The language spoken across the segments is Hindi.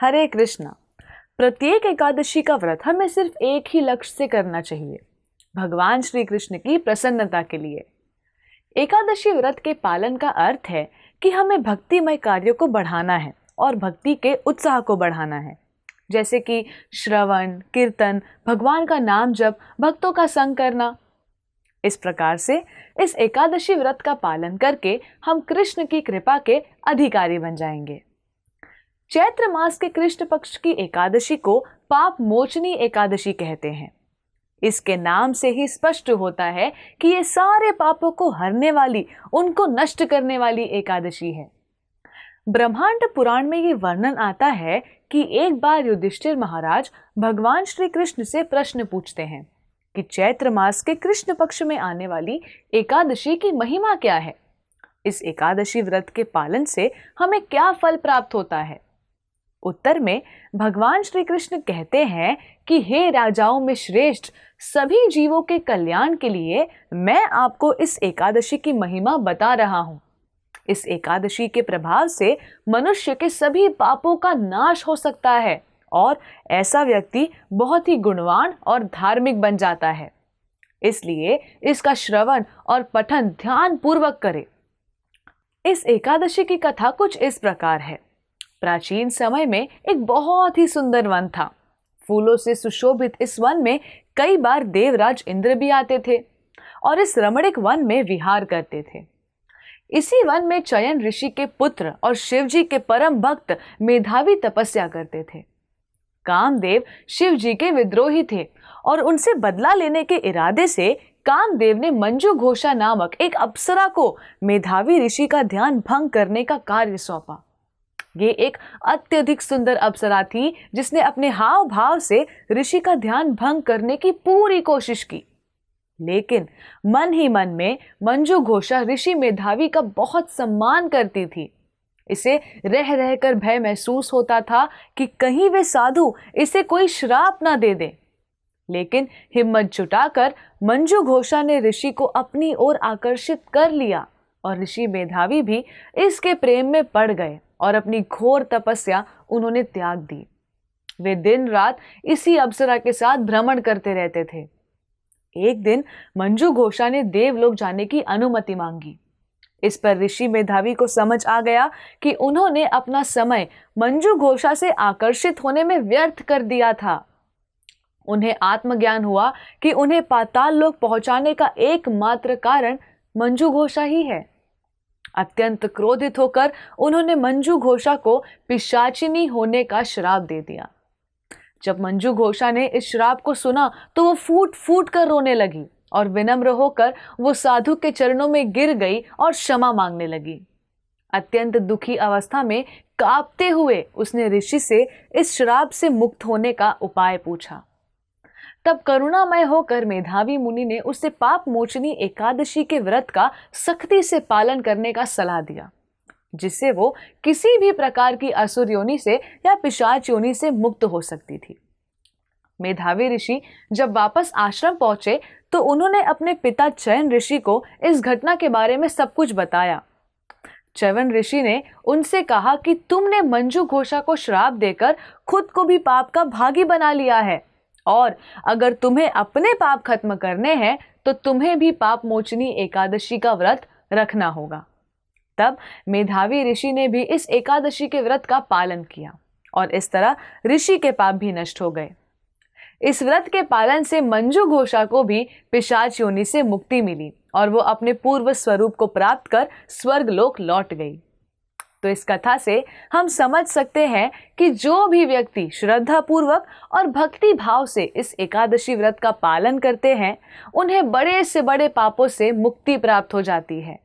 हरे कृष्णा। प्रत्येक एकादशी का व्रत हमें सिर्फ एक ही लक्ष्य से करना चाहिए, भगवान श्री कृष्ण की प्रसन्नता के लिए। एकादशी व्रत के पालन का अर्थ है कि हमें भक्तिमय कार्यों को बढ़ाना है और भक्ति के उत्साह को बढ़ाना है, जैसे कि श्रवण, कीर्तन, भगवान का नाम जप, भक्तों का संग करना। इस प्रकार से इस एकादशी व्रत का पालन करके हम कृष्ण की कृपा के अधिकारी बन जाएंगे। चैत्र मास के कृष्ण पक्ष की एकादशी को पाप मोचनी एकादशी कहते हैं। इसके नाम से ही स्पष्ट होता है कि ये सारे पापों को हरने वाली, उनको नष्ट करने वाली एकादशी है। ब्रह्मांड पुराण में ये वर्णन आता है कि एक बार युधिष्ठिर महाराज भगवान श्री कृष्ण से प्रश्न पूछते हैं कि चैत्र मास के कृष्ण पक्ष में आने वाली एकादशी की महिमा क्या है। इस एकादशी व्रत के पालन से हमें क्या फल प्राप्त होता है। उत्तर में भगवान श्री कृष्ण कहते हैं कि हे राजाओं में श्रेष्ठ, सभी जीवों के कल्याण के लिए मैं आपको इस एकादशी की महिमा बता रहा हूं। इस एकादशी के प्रभाव से मनुष्य के सभी पापों का नाश हो सकता है और ऐसा व्यक्ति बहुत ही गुणवान और धार्मिक बन जाता है। इसलिए इसका श्रवण और पठन ध्यान पूर्वक करें। इस एकादशी की कथा कुछ इस प्रकार है। प्राचीन समय में एक बहुत ही सुंदर वन था। फूलों से सुशोभित इस वन में कई बार देवराज इंद्र भी आते थे और इस रमणीक वन में विहार करते थे। इसी वन में चयन ऋषि के पुत्र और शिवजी के परम भक्त मेधावी तपस्या करते थे। कामदेव शिवजी के विद्रोही थे और उनसे बदला लेने के इरादे से कामदेव ने मंजू घोषा नामक एक अप्सरा को मेधावी ऋषि का ध्यान भंग करने का कार्य सौंपा। ये एक अत्यधिक सुंदर अप्सरा थी जिसने अपने हाव भाव से ऋषि का ध्यान भंग करने की पूरी कोशिश की, लेकिन मन ही मन में मंजू घोषा ऋषि मेधावी का बहुत सम्मान करती थी। इसे रह रहकर भय महसूस होता था कि कहीं वे साधु इसे कोई श्राप ना दे दे। लेकिन हिम्मत जुटाकर मंजू घोषा ने ऋषि को अपनी ओर आकर्षित कर लिया और ऋषि मेधावी भी इसके प्रेम में पड़ गए और अपनी घोर तपस्या उन्होंने त्याग दी। वे दिन रात इसी अप्सरा के साथ भ्रमण करते रहते थे। एक दिन मंजू घोषा ने देवलोक जाने की अनुमति मांगी। इस पर ऋषि मेधावी को समझ आ गया कि उन्होंने अपना समय मंजू घोषा से आकर्षित होने में व्यर्थ कर दिया था। उन्हें आत्मज्ञान हुआ कि उन्हें पाताल लोक पहुंचाने का एकमात्र कारण मंजू घोषा ही है। अत्यंत क्रोधित होकर उन्होंने मंजू घोषा को पिशाचिनी होने का श्राप दे दिया। जब मंजू घोषा ने इस श्राप को सुना तो वो फूट फूट कर रोने लगी और विनम्र होकर वो साधु के चरणों में गिर गई और क्षमा मांगने लगी। अत्यंत दुखी अवस्था में कांपते हुए उसने ऋषि से इस श्राप से मुक्त होने का उपाय पूछा। तब करुणामय होकर मेधावी मुनि ने उसे पाप मोचनी एकादशी के व्रत का सख्ती से पालन करने का सलाह दिया, जिससे वो किसी भी प्रकार की असुर योनि से या पिशाच योनि से मुक्त हो सकती थी। मेधावी ऋषि जब वापस आश्रम पहुंचे तो उन्होंने अपने पिता चयन ऋषि को इस घटना के बारे में सब कुछ बताया। चयन ऋषि ने उनसे कहा कि तुमने मंजू घोषा को श्राप देकर खुद को भी पाप का भागी बना लिया है और अगर तुम्हें अपने पाप खत्म करने हैं तो तुम्हें भी पाप मोचनी एकादशी का व्रत रखना होगा। तब मेधावी ऋषि ने भी इस एकादशी के व्रत का पालन किया और इस तरह ऋषि के पाप भी नष्ट हो गए। इस व्रत के पालन से मंजू घोषा को भी पिशाच योनि से मुक्ति मिली और वो अपने पूर्व स्वरूप को प्राप्त कर स्वर्ग लोक लौट गई। तो इस कथा से हम समझ सकते हैं कि जो भी व्यक्ति श्रद्धा पूर्वक और भक्ति भाव से इस एकादशी व्रत का पालन करते हैं, उन्हें बड़े से बड़े पापों से मुक्ति प्राप्त हो जाती है।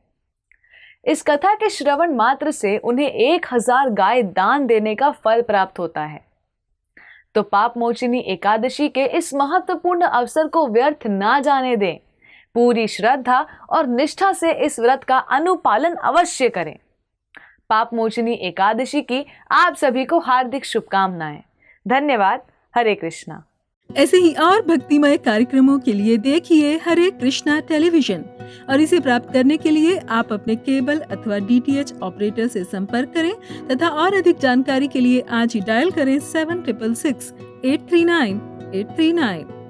इस कथा के श्रवण मात्र से उन्हें 1000 गाय दान देने का फल प्राप्त होता है। तो पाप मोचनी एकादशी के इस महत्वपूर्ण अवसर को व्यर्थ ना जाने दें। पूरी श्रद्धा और निष्ठा से इस व्रत का अनुपालन अवश्य करें। पाप मोचनी एकादशी की आप सभी को हार्दिक शुभकामनाएं। धन्यवाद। हरे कृष्णा। ऐसे ही और भक्तिमय कार्यक्रमों के लिए देखिए हरे कृष्णा टेलीविजन और इसे प्राप्त करने के लिए आप अपने केबल अथवा DTH ऑपरेटर से संपर्क करें तथा और अधिक जानकारी के लिए आज ही डायल करें 7666 839 839।